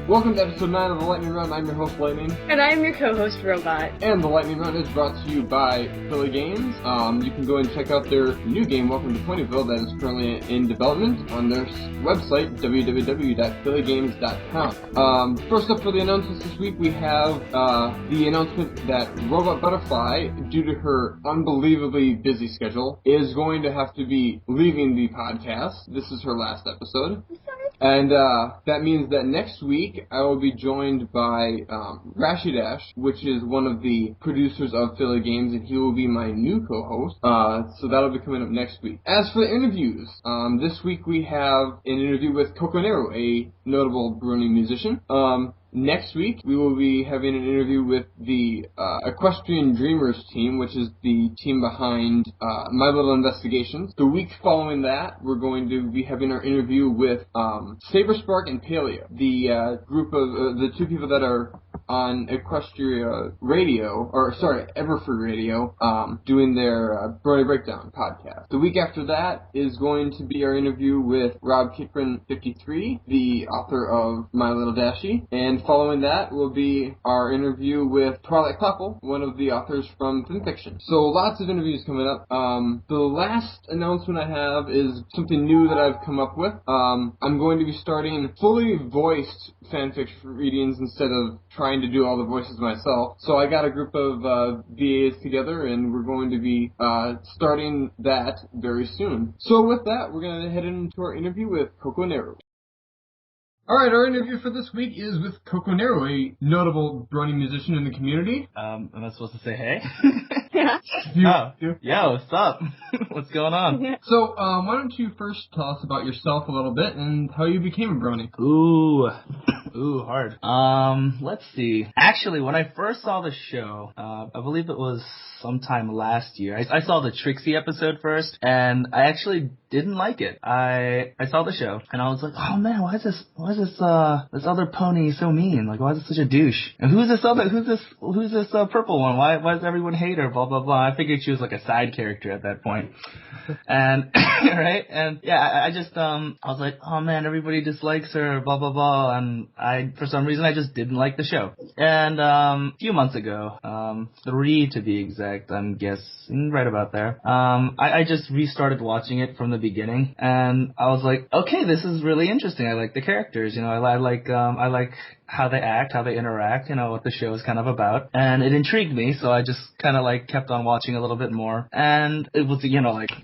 Welcome to episode 9 of the Lightning Round. I'm your host, Lightning. And I'm your co-host, Robot. And the Lightning Round is brought to you by Philly Games. You can go and check out their new game, Welcome to Ponyville, that is currently in development on their website, www.phillygames.com. First up for the announcements this week, we have the announcement that Robot Butterfly, due to her unbelievably busy schedule, is going to have to be leaving the podcast. This is her last episode. And that means that next week I will be joined by Rashi Dash, which is one of the producers of Philly Games, and he will be my new co-host. So that'll be coming up next week. As for the interviews, this week we have an interview with Coco Nero, a notable Bruni musician. Next week, we will be having an interview with the Equestrian Dreamers team, which is the team behind My Little Investigations. The week following that, we're going to be having our interview with Saberspark and Paleo, the group of the two people that are on Equestria Radio, Everfree Radio, doing their Brony Breakdown podcast. The week after that is going to be our interview with Rob Kiprin 53, the author of My Little Dashie, and following that will be our interview with Twilight Clapple, one of the authors from FinFiction. So lots of interviews coming up. The last announcement I have is something new that I've come up with. I'm going to be starting fully voiced fanfiction readings instead of trying to do all the voices myself. So I got a group of VAs together, and we're going to be starting that very soon. So with that, we're going to head into our interview with Coco Nero. Alright, our interview for this week is with Coco Nero, a notable Brony musician in the community. Am I supposed to say hey? Yeah. Yo, what's up? What's going on? So, why don't you first tell us about yourself a little bit and how you became a Brony? Ooh, hard. Let's see. Actually, when I first saw the show, I believe it was sometime last year, I saw the Trixie episode first, and I actually didn't like it. I saw the show, and I was like, oh man, why is this other pony so mean? Like, why is it such a douche? And who's this purple one? Why does everyone hate her? Blah, blah, blah. I figured she was like a side character at that point. And, right? And yeah, I was like, oh man, everybody dislikes her, blah, blah, blah. And for some reason, I just didn't like the show. And, a few months ago, 3 to be exact, I'm guessing, right about there, I just restarted watching it from the beginning, and I was like, okay, this is really interesting. I like the characters, I like how they act, how they interact, what the show is kind of about. And it intrigued me, so I just kind of kept on watching a little bit more. And it was,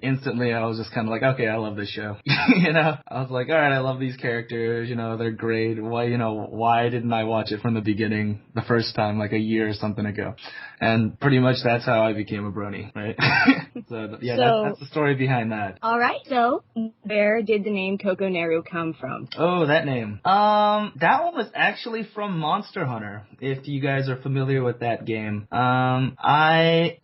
instantly I was just kind of like, okay, I love this show. I was like, all right, I love these characters, they're great. Why didn't I watch it from the beginning the first time, like a year or something ago? And pretty much that's how I became a Brony, right? That's the story behind that. All right, so where did the name Coco Nero come from? Oh, that name. That one was actually from Monster Hunter, if you guys are familiar with that game.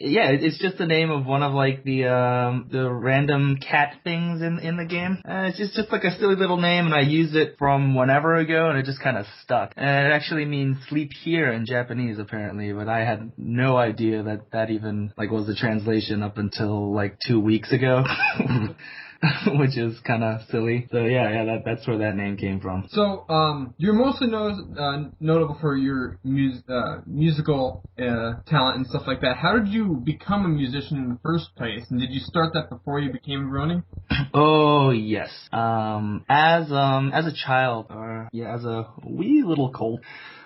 It's just the name of one of the random cat things in the game. It's just like a silly little name, and I used it from whenever ago, and it just kind of stuck. And it actually means sleep here in Japanese, apparently, but I had no idea that even was the translation up until 2 weeks ago. Which is kind of silly. So that's where that name came from. So, you're mostly notable for your musical talent and stuff like that. How did you become a musician in the first place? And did you start that before you became a Brony? Oh, yes. As a child, as a wee little colt,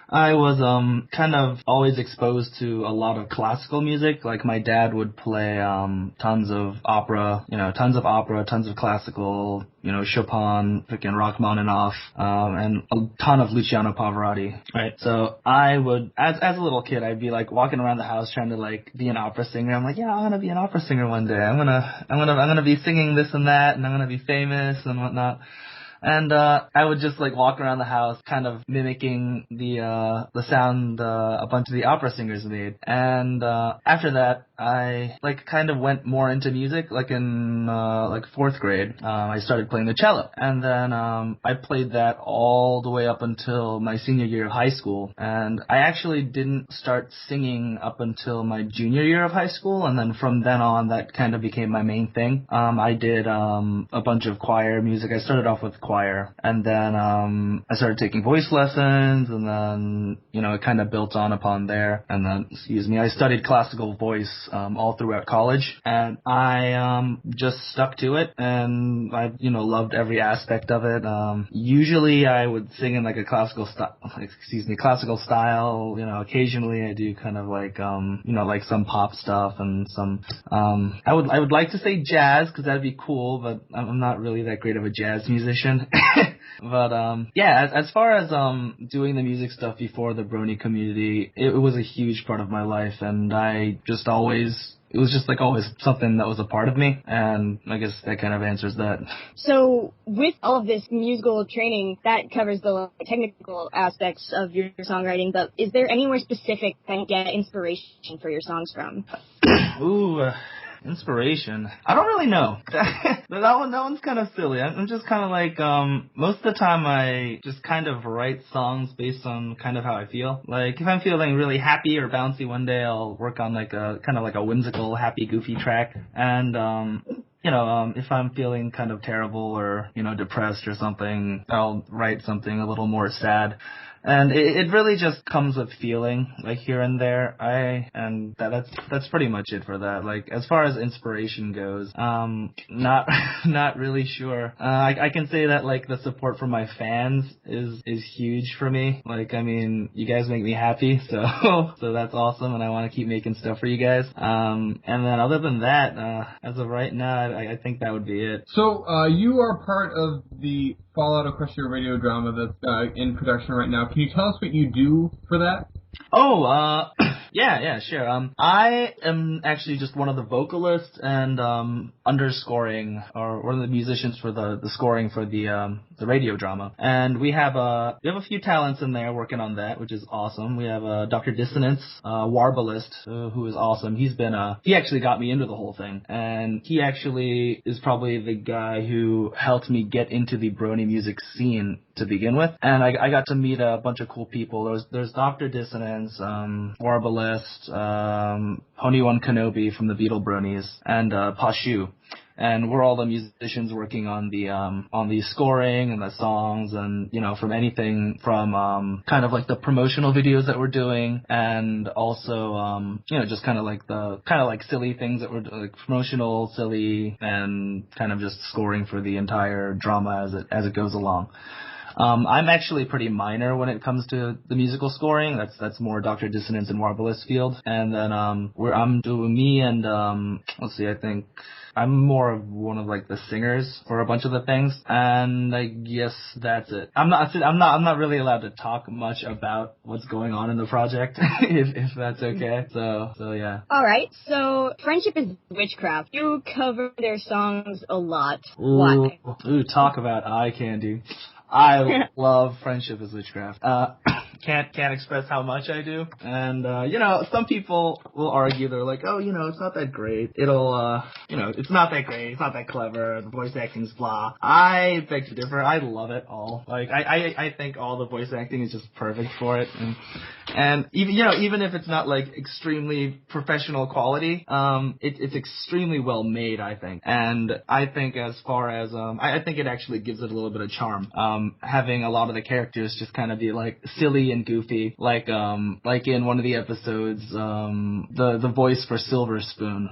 I was kind of always exposed to a lot of classical music. Like my dad would play tons of opera, tons of classical, Chopin, freaking Rachmaninoff, and a ton of Luciano Pavarotti. Right. So I would, as a little kid, I'd be walking around the house trying to be an opera singer. I'm like, yeah, I want to be an opera singer one day. I'm gonna be singing this and that, and I'm gonna be famous and whatnot. And I would just walk around the house kind of mimicking the sound a bunch of the opera singers made. And after that, I like kind of went more into music, like in like fourth grade. I started playing the cello, and then I played that all the way up until my senior year of high school. And I actually didn't start singing up until my junior year of high school, and then from then on, that kind of became my main thing. I did a bunch of choir music. I started off with choir, and then I started taking voice lessons, and then it kind of built on upon there. And then, I studied classical voice all throughout college, and I just stuck to it, and I loved every aspect of it. Usually I would sing in like a classical style. Occasionally I do kind of like like some pop stuff and some I would like to say jazz, because that'd be cool, but I'm not really that great of a jazz musician. But yeah, as far as doing the music stuff before the Brony community, it was a huge part of my life, and it was just like always something that was a part of me, and I guess that kind of answers that. So with all of this musical training, that covers the technical aspects of your songwriting, but is there anywhere specific that you get inspiration for your songs from? Ooh, inspiration. I don't really know. that one's kind of silly. I'm just kind of like, most of the time I just kind of write songs based on kind of how I feel. Like, if I'm feeling really happy or bouncy one day, I'll work on like a, kind of like a whimsical, happy, goofy track. And, if I'm feeling kind of terrible or, depressed or something, I'll write something a little more sad. And it really just comes with feeling, like here and there. That's pretty much it for that. Like, as far as inspiration goes, not really sure. I can say that like the support from my fans is huge for me. Like, I mean, you guys make me happy, so that's awesome, and I want to keep making stuff for you guys. And then other than that, as of right now, I think that would be it. So, you are part of the Fallout Equestria radio drama that's in production right now. Can you tell us what you do for that? Oh, yeah, sure. I am actually just one of the vocalists and underscoring, or one of the musicians for the scoring for the radio drama. And we have a few talents in there working on that, which is awesome. We have Dr. Dissonance, warbalist, who is awesome. He actually got me into the whole thing, and he actually is probably the guy who helped me get into the Brony music scene to begin with. And I got to meet a bunch of cool people. There's Dr. Dissonance, warbalist, Pony-One Kenobi from the Beetle Bronies, and Pashu. And we're all the musicians working on the scoring and the songs, and from anything from kind of like the promotional videos that we're doing, and also just kind of like silly things that we're like promotional, silly, and kind of just scoring for the entire drama as it goes along. I'm actually pretty minor when it comes to the musical scoring. That's more Dr. Dissonance and Warbalist field. And then I'm doing me and let's see, I think I'm more of one of like the singers for a bunch of the things, and I guess that's it. I'm not really allowed to talk much about what's going on in the project, if that's okay. So yeah. All right. So Friendship is Witchcraft. You cover their songs a lot. Why? Ooh, talk about eye candy. I love Friendship is Witchcraft. Can't express how much I do. And, some people will argue, they're like, oh, it's not that great. It's not that great. It's not that clever. The voice acting's blah. I beg to differ. I love it all. Like, I think all the voice acting is just perfect for it. And even if it's not like extremely professional quality, it's extremely well made, I think. And I think as far as, I think it actually gives it a little bit of charm. Having a lot of the characters just kind of be like silly and goofy, like in one of the episodes, the voice for Silver Spoon.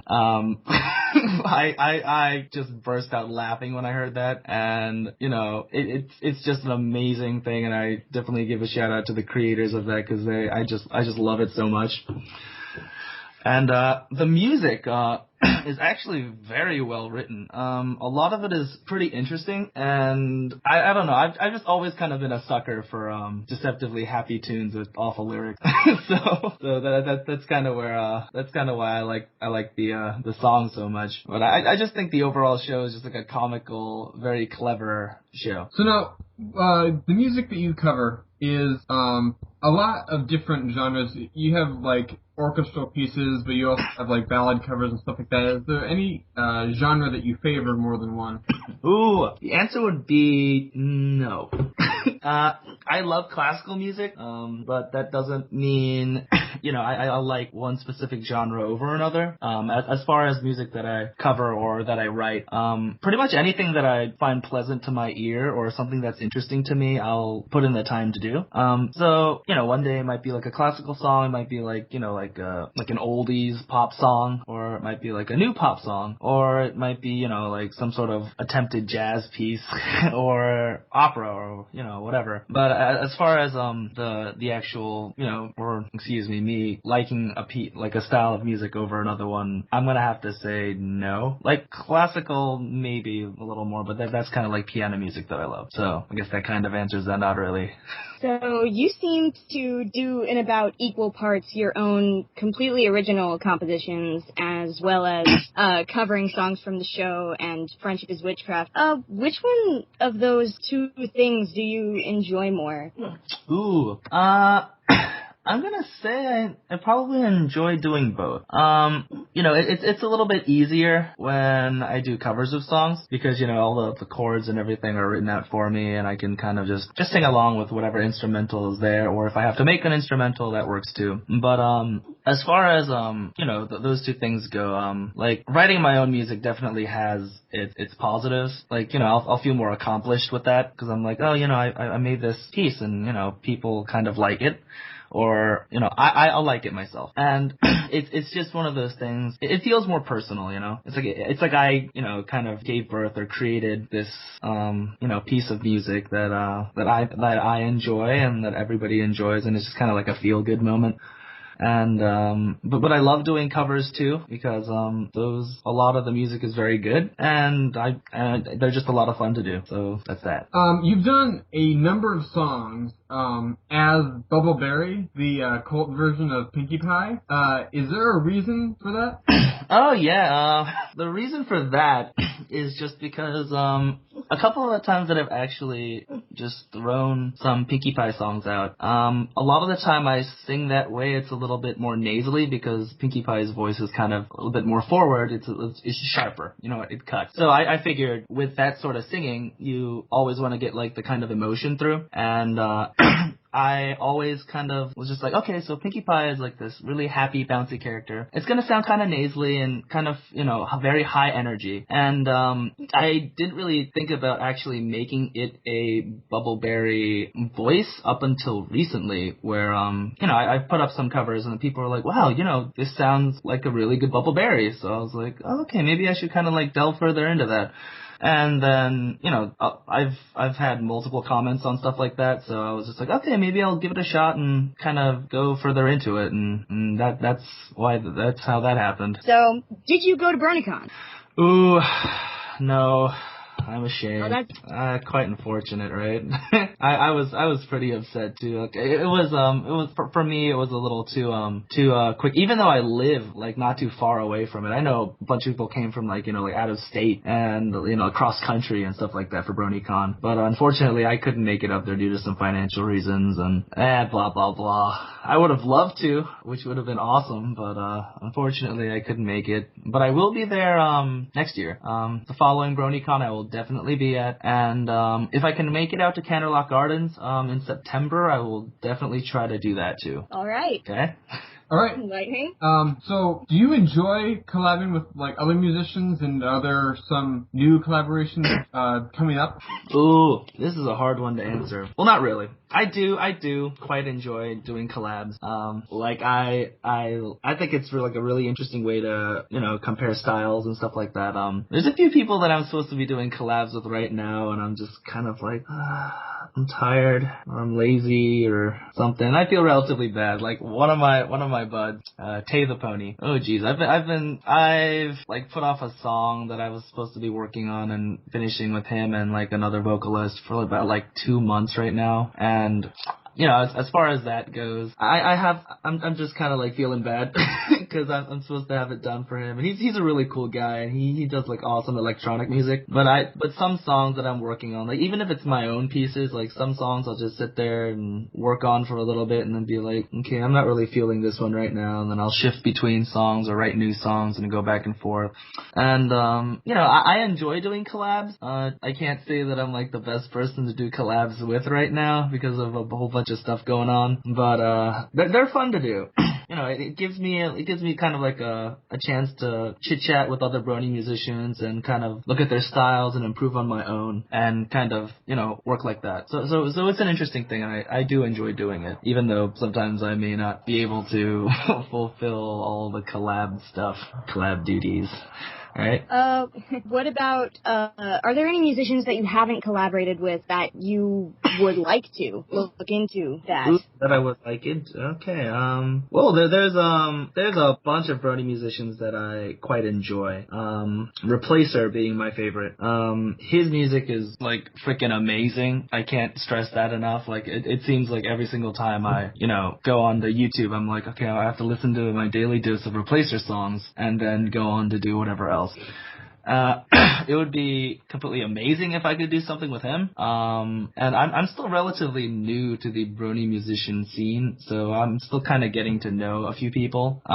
I just burst out laughing when I heard that, and it's just an amazing thing, and I definitely give a shout out to the creators of that, because I just love it so much. And the music is actually very well written. A lot of it is pretty interesting, and I don't know. I've just always kind of been a sucker for deceptively happy tunes with awful lyrics. so that's kind of where that's kind of why I like the song so much. But I just think the overall show is just like a comical, very clever show. So now, the music that you cover is a lot of different genres. You have like orchestral pieces, but you also have like ballad covers and stuff like that. Is there any genre that you favor more than one? Ooh, the answer would be no. I love classical music, but that doesn't mean, I like one specific genre over another. As far as music that I cover or that I write, pretty much anything that I find pleasant to my ear or something that's interesting to me, I'll put in the time to do. So, one day it might be like a classical song, it might be like, like an oldies pop song, or it might be like a new pop song, or it might be, like some sort of attempted jazz piece or opera or, whatever. But as far as the actual, me liking a style of music over another one, I'm gonna have to say no. Like classical, maybe a little more, but that's kind of like piano music that I love. So I guess that kind of answers that. Not really. So you seem to do in about equal parts your own completely original compositions as well as covering songs from the show and Friendship is Witchcraft. Which one of those two things do you enjoy more? Ooh, I'm gonna say I probably enjoy doing both. It's a little bit easier when I do covers of songs because, all the chords and everything are written out for me and I can kind of just sing along with whatever instrumental is there, or if I have to make an instrumental, that works too. But, as far as, those two things go, like writing my own music definitely has its positives. Like, I'll feel more accomplished with that because I'm like, oh, I made this piece and, people kind of like it. Or, I'll like it myself. And it's just one of those things. It feels more personal, It's like I, kind of gave birth or created this, piece of music that I enjoy and that everybody enjoys, and it's just kind of like a feel good moment. And but I love doing covers too because a lot of the music is very good and they're just a lot of fun to do. So that's that. You've done a number of songs as Bubbleberry, the cult version of Pinkie Pie. Is there a reason for that? Oh yeah, the reason for that is just because a couple of the times that I've actually just thrown some Pinkie Pie songs out, a lot of the time I sing that way. It's a little bit more nasally because Pinkie Pie's voice is kind of a little bit more forward. It's sharper, it cuts. So I figured with that sort of singing, you always want to get like the kind of emotion through, and I always kind of was just like, okay, so Pinkie Pie is like this really happy, bouncy character. It's gonna sound kind of nasally and kind of, very high energy. And I didn't really think about actually making it a Bubbleberry voice up until recently, where I put up some covers and people were like, wow, this sounds like a really good Bubbleberry. So I was like, oh, okay, maybe I should kind of like delve further into that. And then, I've had multiple comments on stuff like that, so I was just like, okay, maybe I'll give it a shot and kind of go further into it, and that's how that happened. So, did you go to BronyCon? Ooh, no. I'm ashamed. Oh, that's quite unfortunate, right? I was pretty upset too. Like, it was for me. It was a little too quick. Even though I live like not too far away from it, I know a bunch of people came from like out of state and across country and stuff like that for BronyCon. But unfortunately, I couldn't make it up there due to some financial reasons and blah blah blah. I would have loved to, which would have been awesome, but unfortunately, I couldn't make it. But I will be there next year. The following BronyCon, I will definitely be at, and if I can make it out to Candlelock Gardens in September, I will definitely try to do that too. All right. Okay. All right. Lightning. So do you enjoy collabing with like other musicians, and are there some new collaborations coming up? Ooh, this is a hard one to answer. Well, not really. I do quite enjoy doing collabs. Like I think it's like a really interesting way to, compare styles and stuff like that. There's a few people that I'm supposed to be doing collabs with right now, and I'm just kind of like, I'm tired, or I'm lazy, or something. I feel relatively bad. Like one of my buds, Tay the Pony. Oh geez, I've like put off a song that I was supposed to be working on and finishing with him and like another vocalist for about like 2 months right now, and as far as that goes, I'm just kind of like feeling bad because I'm supposed to have it done for him, and he's a really cool guy, and he does like awesome electronic music. But some songs that I'm working on, like even if it's my own pieces, like some songs I'll just sit there and work on for a little bit, and then be like, okay, I'm not really feeling this one right now, and then I'll shift between songs or write new songs and go back and forth. And I enjoy doing collabs. I can't say that I'm like the best person to do collabs with right now because of a whole bunch of stuff going on, but they're fun to do. It gives me kind of like a chance to chit chat with other Brony musicians and kind of look at their styles and improve on my own and kind of work like that. So it's an interesting thing. I do enjoy doing it, even though sometimes I may not be able to fulfill all the collab duties. Right. What about, are there any musicians that you haven't collaborated with that you would like to look into that? Ooh, that I would like it? Okay. Well, there's a bunch of Brony musicians that I quite enjoy. Replacer being my favorite. His music is like freaking amazing. I can't stress that enough. Like, it seems like every single time I, go on to YouTube, I'm like, okay, I have to listen to my daily dose of Replacer songs and then go on to do whatever else. It would be completely amazing if I could do something with him. And I'm still relatively new to the Brony musician scene, so I'm still kind of getting to know a few people. But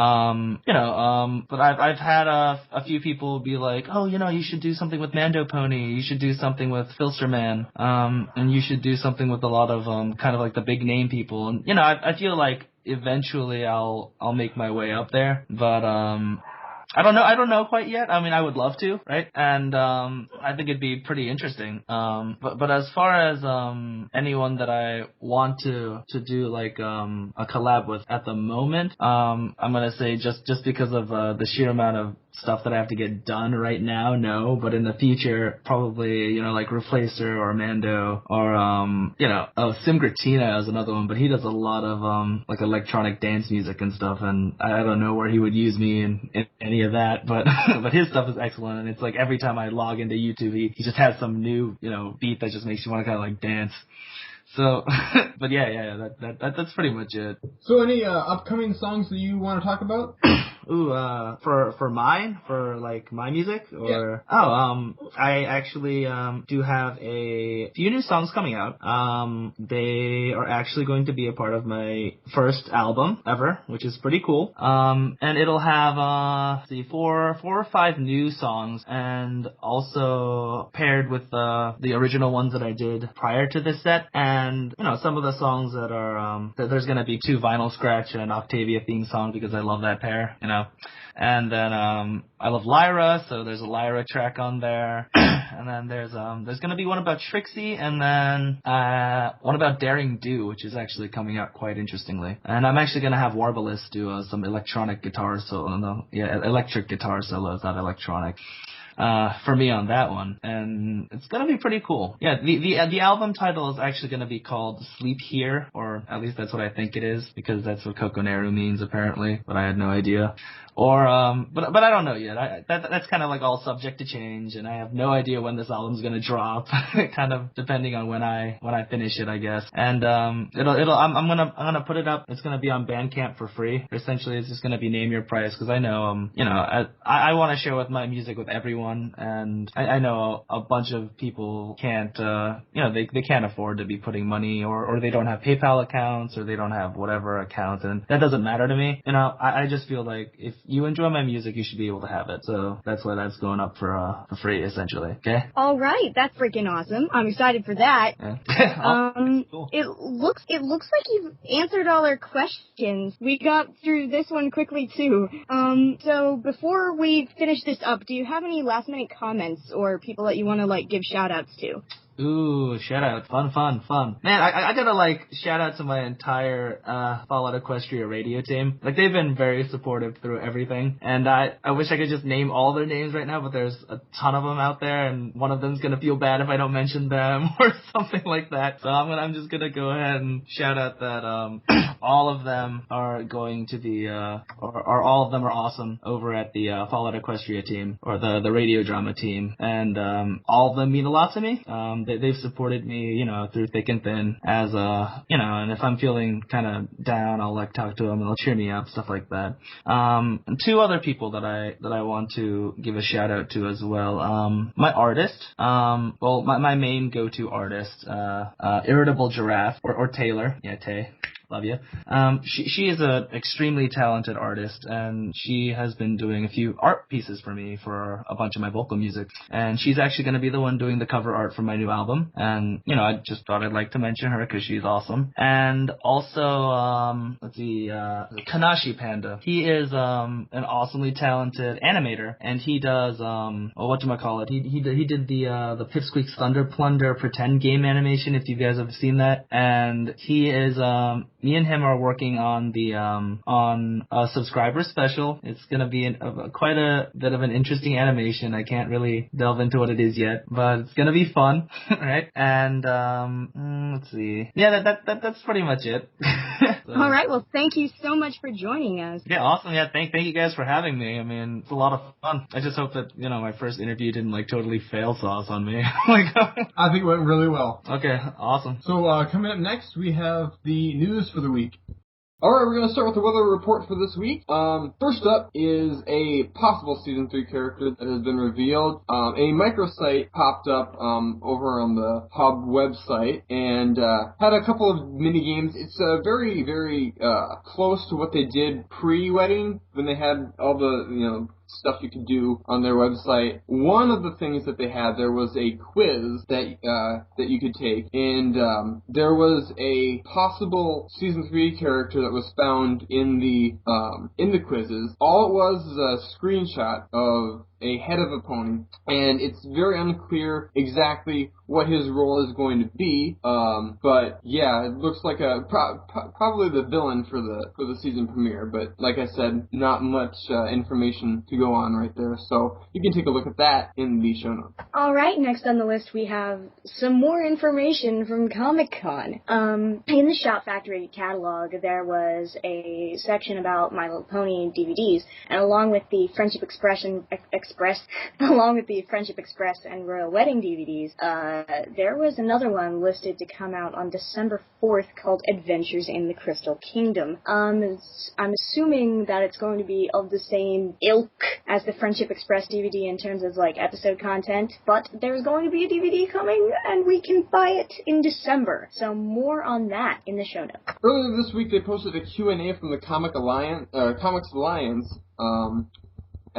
I've had a few people be like, oh, you should do something with Mando Pony, you should do something with Filsterman, and you should do something with a lot of kind of like the big name people. And I feel like eventually I'll make my way up there, but I don't know quite yet. I mean, I would love to, right? And I think it'd be pretty interesting. But as far as anyone that I want to do like a collab with at the moment, I'm gonna say just because of the sheer amount of stuff that I have to get done right now, no. But in the future, probably like Replacer or Mando or Sim Gratina is another one, but he does a lot of like electronic dance music and stuff, and I don't know where he would use me in any of that, but but his stuff is excellent, and it's like every time I log into YouTube, he just has some new beat that just makes you want to kind of like dance. So, but yeah, that's pretty much it. So, any upcoming songs that you want to talk about? Ooh, for mine, for like my music, or I actually do have a few new songs coming out. They are actually going to be a part of my first album ever, which is pretty cool. And it'll have four or five new songs, and also paired with the original ones that I did prior to this set, and some of the songs that are there's gonna be two Vinyl Scratch and an Octavia theme song because I love that pair, And then I love Lyra, so there's a Lyra track on there. And then there's gonna be one about Trixie, and then one about Daring Do, which is actually coming out quite interestingly. And I'm actually gonna have Warbalist do some electronic guitar solo. Electric guitar solos, not electronic. For me on that one, and it's gonna be pretty cool. Yeah, the album title is actually gonna be called Sleep Here, or at least that's what I think it is, because that's what Kokoneru means apparently, but I had no idea. Or but I don't know yet. That's kind of like all subject to change, and I have no idea when this album's gonna drop. Kind of depending on when I finish it, I guess. And I'm gonna put it up. It's gonna be on Bandcamp for free. Essentially, it's just gonna be name your price, because I know I want to share with my music with everyone, and I know a bunch of people can't they can't afford to be putting money, or they don't have PayPal accounts, or they don't have whatever accounts, and that doesn't matter to me. I just feel like if you enjoy my music, you should be able to have it. So that's why that's going up for free, essentially. Okay. All right, that's freaking awesome. I'm excited for that. Yeah. Cool. It looks like you've answered all our questions. We got through this one quickly too. So before we finish this up, do you have any last minute comments or people that you want to give shout outs to? Ooh, shout out. Fun. Man, I gotta shout out to my entire Fallout Equestria radio team. They've been very supportive through everything. And I wish I could just name all their names right now, but there's a ton of them out there, and one of them's gonna feel bad if I don't mention them or something like that. So I'm just gonna go ahead and shout out that all of them are going to be or all of them are awesome over at the Fallout Equestria team, or the radio drama team. And all of them mean a lot to me. They've supported me, through thick and thin as, and if I'm feeling kind of down, I'll like talk to them and they'll cheer me up, stuff like that. And two other people that I want to give a shout out to as well. My artist, my main go-to artist, Irritable Giraffe or Taylor. Yeah, Tay. Love you. She is an extremely talented artist, and she has been doing a few art pieces for me for a bunch of my vocal music. And she's actually going to be the one doing the cover art for my new album. And, I just thought I'd like to mention her because she's awesome. And also, Kanashi Panda. He is an awesomely talented animator, and he does, whatchamacallit, he did the Pipsqueak's Thunder Plunder pretend game animation, if you guys have seen that. And he is, me and him are working on on a subscriber special. It's gonna be quite a bit of an interesting animation. I can't really delve into what it is yet, but it's gonna be fun, right? And let's see. Yeah, that's pretty much it. So. All right. Well, thank you so much for joining us. Yeah, awesome. Yeah, thank you guys for having me. I mean, it's a lot of fun. I just hope that my first interview didn't totally fail sauce on me. I think it went really well. Okay, awesome. So coming up next, we have the news for the week. Alright, we're going to start with the weather report for this week. First up is a possible Season 3 character that has been revealed. A microsite popped up over on the Hub website and had a couple of mini-games. It's very, very close to what they did pre-wedding when they had all the, stuff you could do on their website. One of the things that they had, there was a quiz that you could take, and there was a possible Season 3 character that was found in the quizzes. All it was is a screenshot of a head of a pony, and it's very unclear exactly what his role is going to be. But yeah, it looks like probably the villain for the season premiere. But like I said, not much information to go on right there. So you can take a look at that in the show notes. All right, next on the list we have some more information from Comic-Con. In the Shop Factory catalog, there was a section about My Little Pony DVDs, and along with the Friendship Express and Royal Wedding DVDs, there was another one listed to come out on December 4th called Adventures in the Crystal Kingdom. I'm assuming that it's going to be of the same ilk as the Friendship Express DVD in terms of episode content, but there's going to be a DVD coming, and we can buy it in December. So more on that in the show notes. Earlier this week, they posted a Q&A from the Comics Alliance.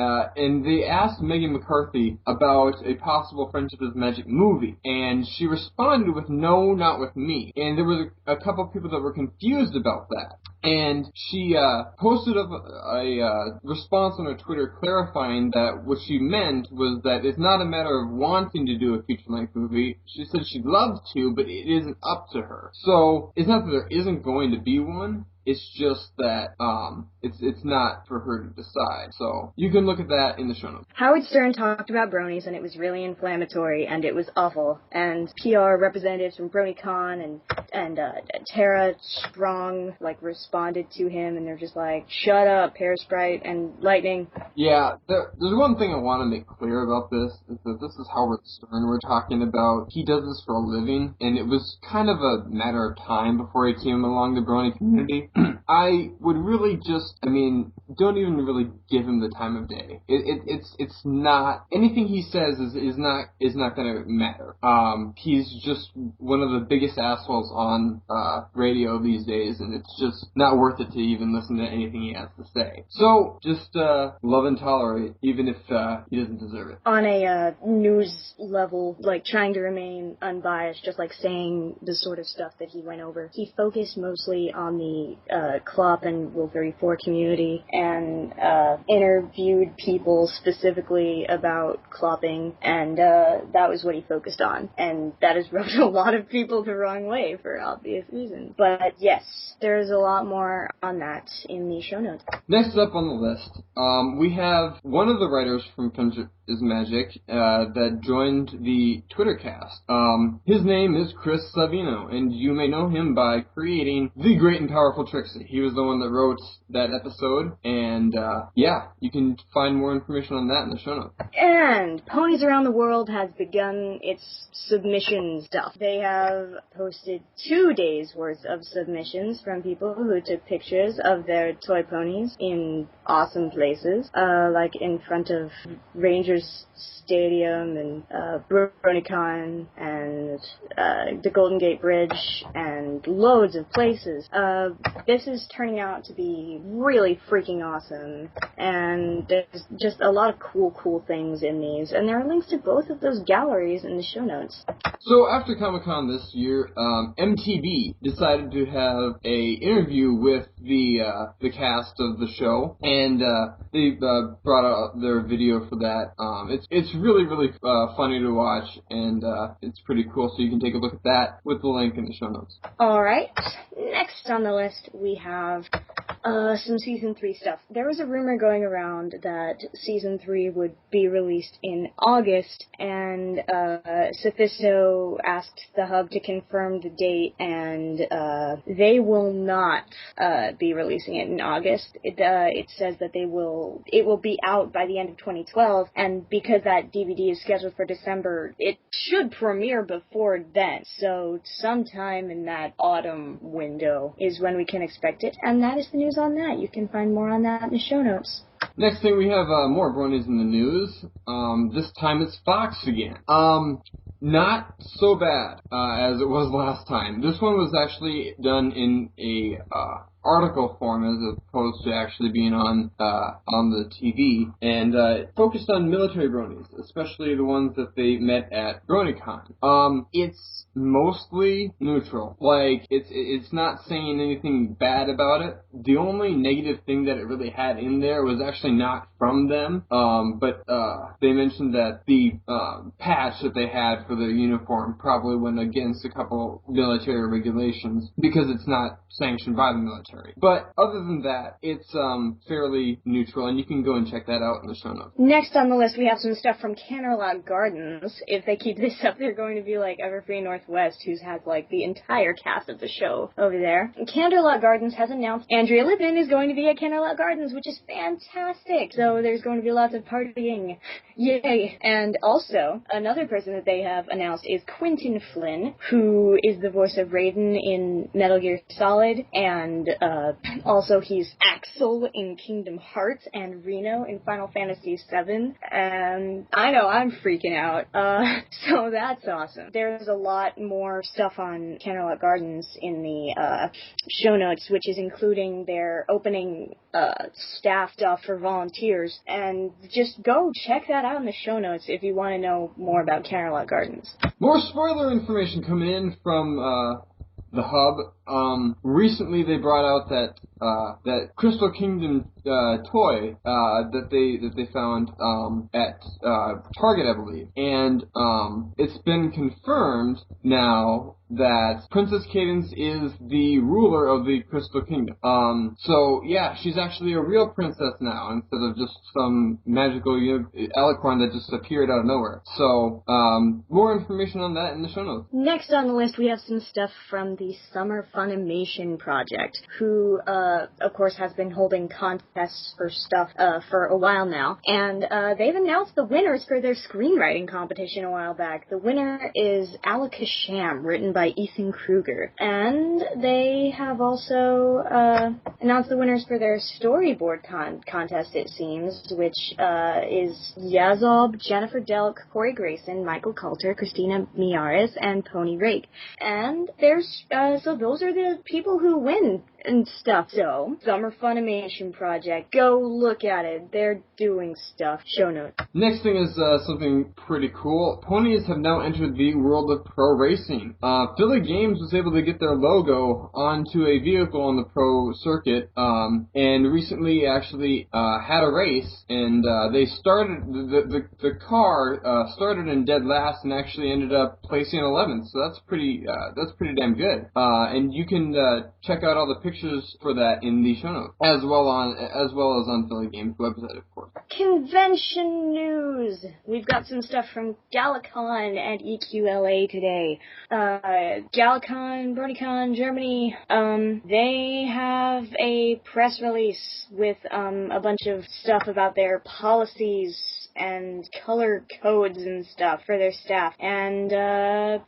And they asked Megan McCarthy about a possible Friendship is Magic movie, and she responded with no, not with me. And there was a couple of people that were confused about that. And she posted up a response on her Twitter clarifying that what she meant was that it's not a matter of wanting to do a feature-length movie. She said she'd love to, but it isn't up to her. So it's not that there isn't going to be one. It's just that it's not for her to decide. So you can look at that in the show notes. Howard Stern talked about bronies, and it was really inflammatory, and it was awful. And PR representatives from BronyCon and Tara Strong responded to him, and they're just like, "Shut up, Hair Sprite and Lightning." Yeah, there's one thing I want to make clear about this is that this is Howard Stern we're talking about. He does this for a living, and it was kind of a matter of time before he came along the brony community. I would really don't even really give him the time of day. It's not, anything he says is not gonna matter. He's just one of the biggest assholes on radio these days, and it's just not worth it to even listen to anything he has to say. So just love and tolerate, even if he doesn't deserve it. On a news level, trying to remain unbiased, just saying the sort of stuff that he went over, he focused mostly on the Clop and Rule 34 community, and interviewed people specifically about clopping, and that was what he focused on, and that has rubbed a lot of people the wrong way for obvious reasons. But yes, there's a lot more on that in the show notes. Next up on the list, we have one of the writers from is Magic that joined the Twitter cast. His name is Chris Savino, and you may know him by creating The Great and Powerful Trixie. He was the one that wrote that episode, and you can find more information on that in the show notes. And Ponies Around the World has begun its submission stuff. They have posted 2 days worth of submissions from people who took pictures of their toy ponies in awesome places, like in front of Rangers Stadium and BronyCon and the Golden Gate Bridge and loads of places. This is turning out to be really freaking awesome, and there's just a lot of cool things in these, and there are links to both of those galleries in the show notes. So after Comic-Con this year, MTV decided to have a interview with the cast of the show, and they brought out their video for that. It's really funny to watch, and it's pretty cool, so you can take a look at that with the link in the show notes. Alright, next on the list we have some Season 3 stuff. There was a rumor going around that Season 3 would be released in August, and Sophisto asked the Hub to confirm the date, and they will not be releasing it in August. It says that it will be out by the end of 2012, and because that DVD is scheduled for December, it should premiere before then. So sometime in that autumn window is when we can expect it, and that is the news on that. You can find more on that in the show notes. Next thing, we have more bronies in the news. This time it's Fox again. Not so bad as it was last time. This one was actually done in a article form as opposed to actually being on the TV, and it focused on military bronies, especially the ones that they met at BronyCon. It's mostly neutral. Like, it's not saying anything bad about it. The only negative thing that it really had in there was actually not from them, but they mentioned that the patch that they had for their uniform probably went against a couple military regulations because it's not sanctioned by the military. But other than that, it's fairly neutral, and you can go and check that out in the show notes. Next on the list, we have some stuff from Canterlot Gardens. If they keep this up, they're going to be like Everfree Northwest, who's had like the entire cast of the show over there. Canterlot Gardens has announced Andrea Lippin is going to be at Canterlot Gardens, which is fantastic. So there's going to be lots of partying. Yay. And also, another person that they have announced is Quentin Flynn, who is the voice of Raiden in Metal Gear Solid, and also he's Axel in Kingdom Hearts and Reno in Final Fantasy VII. And I know, I'm freaking out. So that's awesome. There's a lot more stuff on Canterlot Gardens in the show notes, which is including their opening staff stuff for volunteers. And just go check that out in the show notes if you want to know more about Canterlot Gardens. More spoiler information coming in from the Hub. Recently they brought out that Crystal Kingdom toy that they found at Target, I believe, and it's been confirmed now that Princess Cadence is the ruler of the Crystal Kingdom. So yeah, she's actually a real princess now instead of just some magical alicorn that just appeared out of nowhere. So more information on that in the show notes. Next on the list, we have some stuff from the Summer Funimation Project, who of course has been holding contests for stuff for a while now, and they've announced the winners for their screenwriting competition a while back. The winner is Alaka Sham, written by Ethan Kruger, and they have also announced the winners for their storyboard contest, it seems, which is Yazob, Jennifer Delk, Corey Grayson, Michael Coulter, Christina Miares, and Pony Rake. And there's so those are the people who win and stuff. So, Summer Funimation Project, go look at it. They're doing stuff. Show notes. Next thing is something pretty cool. Ponies have now entered the world of pro racing. Philly Games was able to get their logo onto a vehicle on the pro circuit, and recently actually had a race, and they started, the car started in dead last and actually ended up placing 11th, so that's pretty damn good. And you can check out all the pictures pictures for that in the show notes, as well as on Philly Games website, of course. Convention news. We've got some stuff from Galacon and EQLA today. Galacon, BronyCon, Germany, they have a press release with a bunch of stuff about their policies and color codes and stuff for their staff, and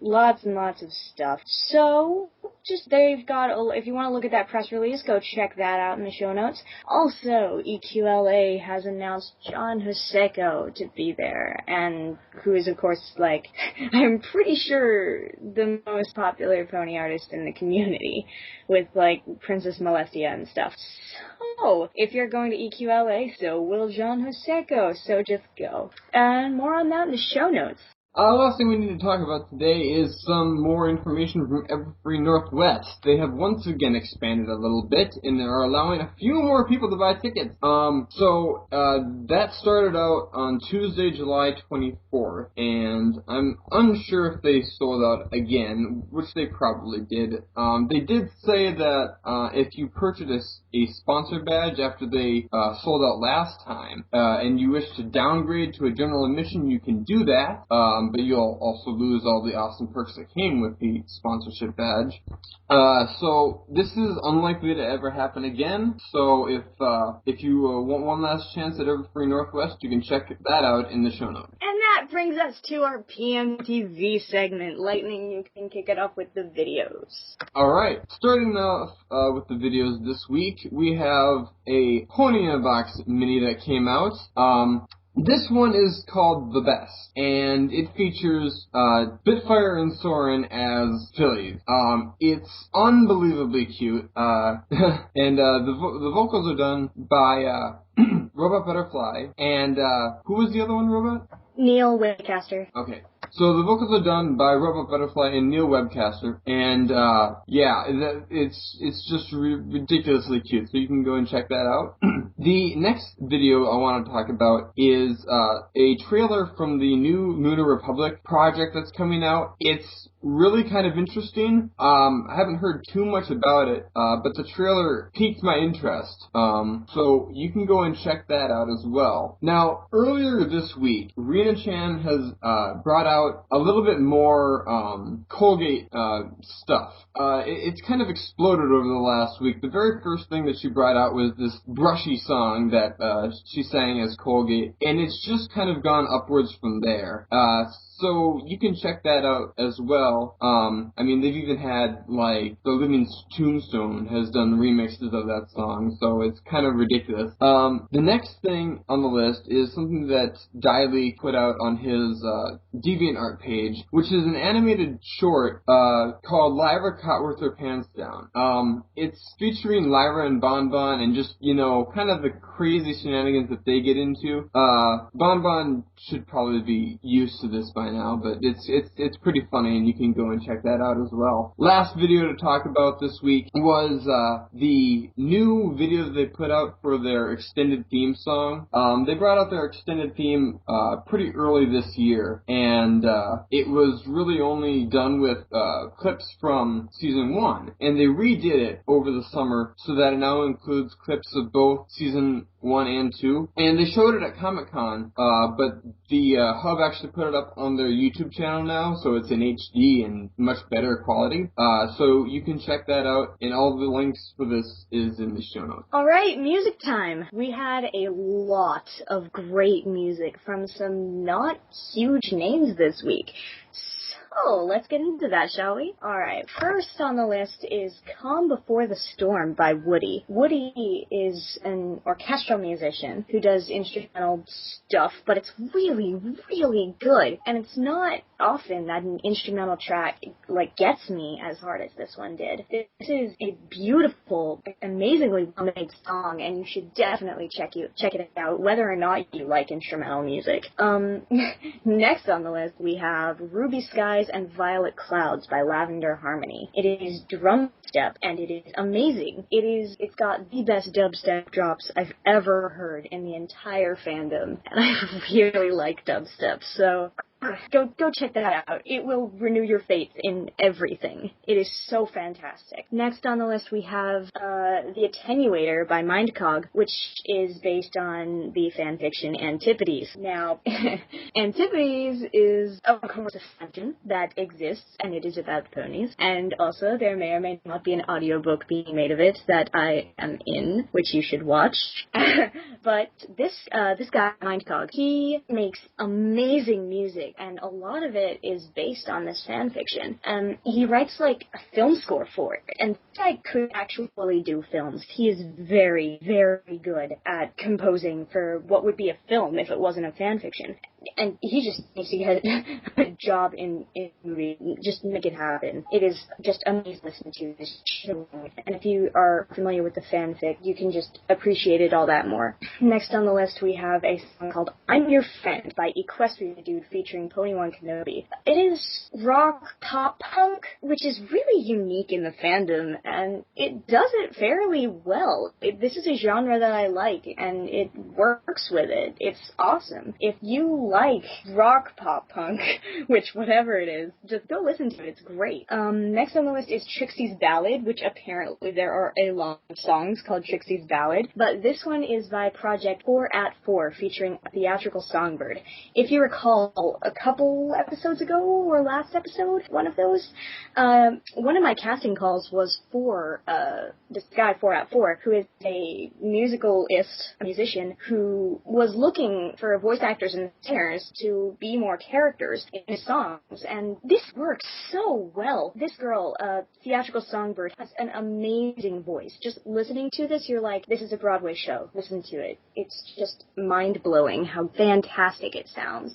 lots and lots of stuff. So, they've got, if you want to look at that press release, go check that out in the show notes. Also, EQLA has announced John Hoseko to be there, and who is, of course, I'm pretty sure the most popular pony artist in the community, with, Princess Molestia and stuff. So, if you're going to EQLA, so will John Hoseko, so just go. And more on that in the show notes. Last thing we need to talk about today is some more information from Everfree Northwest. They have once again expanded a little bit, and they are allowing a few more people to buy tickets. That started out on Tuesday, July 24th, and I'm unsure if they sold out again, which they probably did. They did say that if you purchase a sponsor badge after they sold out last time, and you wish to downgrade to a general admission, you can do that. But you'll also lose all the awesome perks that came with the sponsorship badge. So this is unlikely to ever happen again. So if you want one last chance at Everfree Northwest, you can check that out in the show notes. And that brings us to our PMTV segment. Lightning, you can kick it off with the videos. Alright, starting off with the videos this week, we have a Pony in a Box mini that came out. This one is called The Best, and it features Bitfire and Soren as fillies. It's unbelievably cute, and the vocals are done by Robot Butterfly, and who was the other one, Robot? Neil Whitcaster. Okay. So the vocals are done by Robot Butterfly and Neil Webcaster, and it's just ridiculously cute. So you can go and check that out. The next video I want to talk about is a trailer from the new Lunar Republic project that's coming out. It's really kind of interesting. I haven't heard too much about it, but the trailer piqued my interest. So you can go and check that out as well. Now, earlier this week, Rena-chan has brought out a little bit more Colgate stuff. It's kind of exploded over the last week. The very first thing that she brought out was this brushy song that she sang as Colgate, and it's just kind of gone upwards from there. So you can check that out as well. I mean, they've even had, The Living Tombstone has done remixes of that song, so it's kind of ridiculous. The next thing on the list is something that Diley put out on his DeviantArt page, which is an animated short called Lyra Caught With Her Pants Down. It's featuring Lyra and Bon Bon and just, kind of the crazy shenanigans that they get into. Bon Bon should probably be used to this by now, but it's pretty funny, and you can go and check that out as well. Last video to talk about this week was the new video that they put out for their extended theme song. They brought out their extended theme pretty early this year, and it was really only done with clips from season 1, and they redid it over the summer so that it now includes clips of both season 1 and 2, and they showed it at Comic-Con, but the Hub actually put it up on their YouTube channel now, so it's in HD and much better quality. So you can check that out, and all the links for this is in the show notes. Alright, music time. We had a lot of great music from some not huge names this week. So, let's get into that, shall we? Alright, first on the list is Calm Before the Storm by Woody. Woody is an orchestral musician who does instrumental stuff, but it's really, really good. And it's not often that an instrumental track, gets me as hard as this one did. This is a beautiful, amazingly well-made song, and you should definitely check it out, whether or not you like instrumental music. Next on the list, we have Ruby Skies and Violet Clouds by Lavender Harmony. It is drum step, and it is amazing. It's got the best dubstep drops I've ever heard in the entire fandom, and I really like dubstep, so Go check that out. It will renew your faith in everything. It is so fantastic. Next on the list we have The Attenuator by Mindcog, which is based on the fanfiction Antipodes. Now, Antipodes is, of course, a fiction that exists, and it is about ponies. And also, there may or may not be an audiobook being made of it that I am in, which you should watch. But this guy, Mindcog, he makes amazing music, and a lot of it is based on this fanfiction. He writes, like, a film score for it, and this guy could actually do films. He is very, very good at composing for what would be a film if it wasn't a fanfiction. And he just needs to get a job in movie. Just make it happen. It is just amazing to listen to this show. And if you are familiar with the fanfic, you can just appreciate it all that more. Next on the list, we have a song called I'm Your Friend by Equestria Dude featuring Pony1 Kenobi. It is rock pop punk, which is really unique in the fandom, and it does it fairly well. This is a genre that I like, and it works with it. It's awesome. If you like rock pop punk, which whatever it is, just go listen to it. It's great. Next on the list is Trixie's Ballad, which apparently there are a lot of songs called Trixie's Ballad, but this one is by Project 4 at 4 featuring a theatrical songbird. If you recall, a couple episodes ago, or last episode, one of those, one of my casting calls was for this guy 4 at 4, who is a musician who was looking for voice actors and singers to be more characters in his songs, and this works so well. This girl, theatrical songbird, has an amazing voice. Just listening to this, you're like, this is a Broadway show. Listen to it. It's just mind-blowing how fantastic it sounds.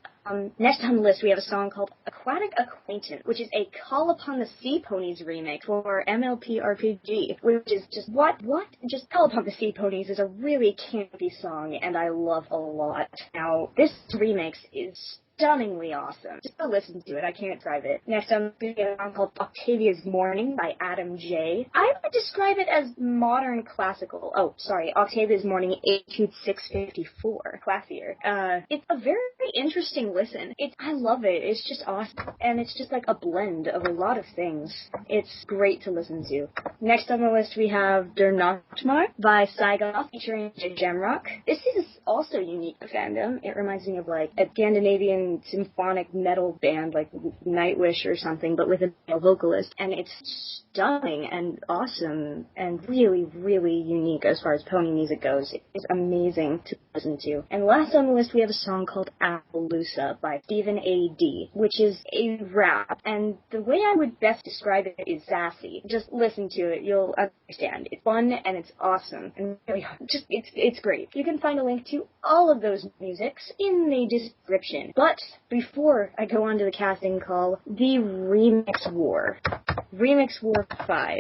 Next on the list, we have a song called Aquatic Acquaintance, which is a Call Upon the Sea Ponies remake for MLP RPG, which is just, what? Just Call Upon the Sea Ponies is a really campy song, and I love a lot. Now, this remix is stunningly awesome. Just go listen to it. I can't describe it. Next, I'm going to get a song called Octavia's Morning by Adam J. I would describe it as modern classical. Oh, sorry. Octavia's Morning, Etude 654. Classier. It's a very interesting listen. I love it. It's just awesome. And it's just like a blend of a lot of things. It's great to listen to. Next on the list, we have Der Nachtmar by Saigoth featuring Jamrock. This is also unique to fandom. It reminds me of like a Scandinavian symphonic metal band like Nightwish or something, but with a male vocalist, and it's stunning and awesome and really, really unique as far as pony music goes. It's amazing to listen to. And last on the list, we have a song called Appaloosa by Stephen A.D., which is a rap, and the way I would best describe it is sassy. Just listen to it, you'll understand. It's fun and it's awesome, and really, just it's great. You can find a link to all of those musics in the description. But before I go on to the casting call, the Remix War 5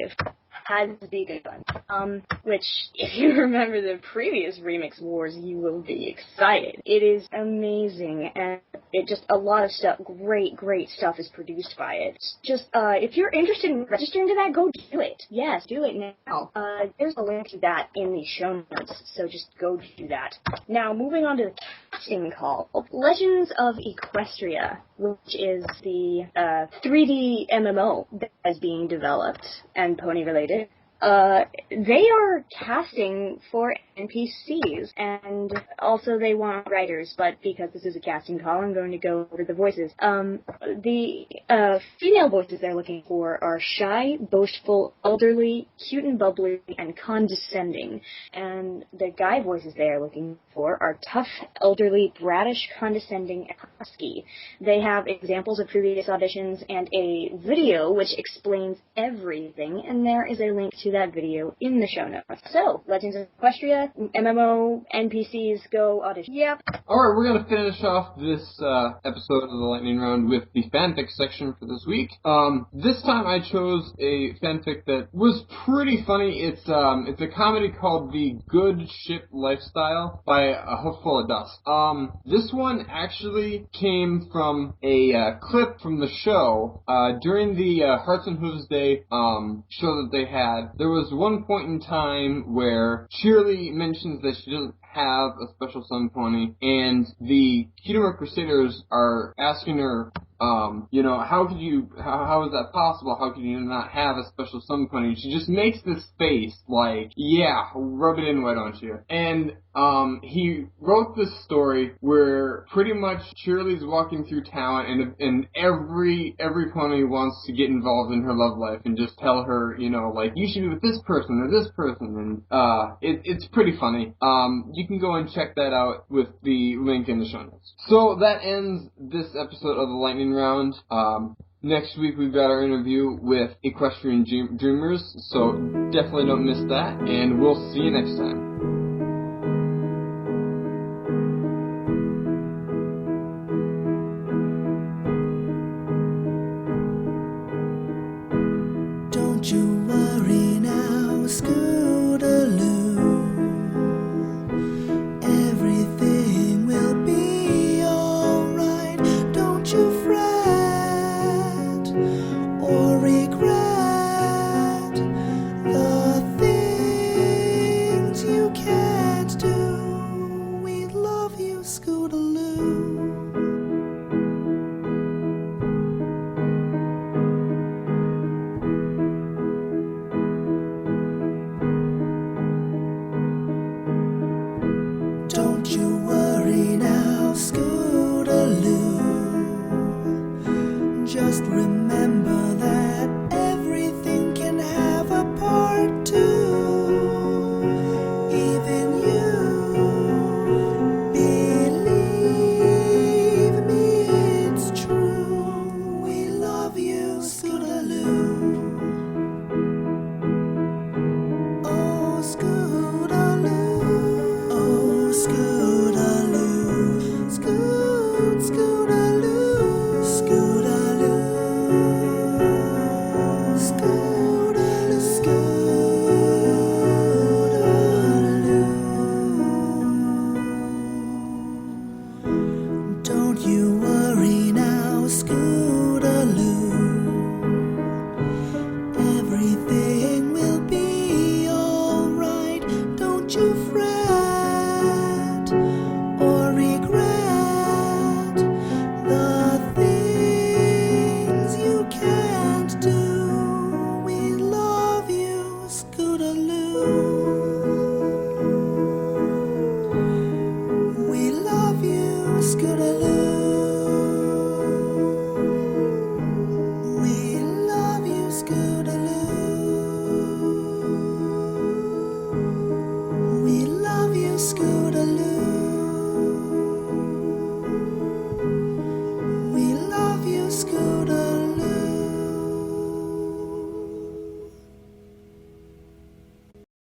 has begun. Which, if you remember the previous Remix Wars, you will be excited. It is amazing, and it just, a lot of stuff, great stuff is produced by it. Just, if you're interested in registering to that, go do it. Yes, do it now. There's a link to that in the show notes, so just go do that. Now, moving on to the casting call. Legends of Equestria, which is the 3D MMO that is being developed and pony-related. They are casting for NPCs, and also they want writers, but because this is a casting call, I'm going to go over the voices. The female voices they're looking for are shy, boastful, elderly, cute and bubbly, and condescending. And the guy voices they are looking for are tough, elderly, bratish, condescending, and husky. They have examples of previous auditions and a video which explains everything, and there is a link to that video in the show notes. So, Legends of Equestria, MMO, NPCs, go audition. Yep. Alright, we're gonna finish off this episode of the Lightning Round with the fanfic section for this week. This time I chose a fanfic that was pretty funny. It's a comedy called The Good Ship Lifestyle by A Hoofdful of Dust. This one actually came from a clip from the show. During the Hearts and Hooves Day show that they had, there was one point in time where Shirley mentions that she doesn't have a special sun pony, and the Kingdom Crusaders are asking her, how is that possible? How could you not have a special sun pony? And she just makes this face like, yeah, rub it in, why don't you? And he wrote this story where pretty much Shirley's walking through town, and every pony wants to get involved in her love life and just tell her, you should be with this person or this person, and it's pretty funny. You can go and check that out with the link in the show notes. So that ends this episode of the Lightning Round. Next week we've got our interview with Equestrian Dreamers, so definitely don't miss that, and we'll see you next time. Don't you worry now, Scootaloo. Everything will be alright. Don't you fret or regret the things you can't do. We love you, Scootaloo. Don't you worry now, Scootaloo. Just remember that everything can have a part too. Even you. Believe me, it's true. We love you, Scootaloo. Oh, Scootaloo. Oh, Scootaloo. Scootaloo. Scootaloo. Scootaloo. Scootaloo. Don't you worry now, Scootaloo. Everything will be alright. Don't you fret or regret the things you can't do. We love you, Scootaloo. We love you, Scootaloo.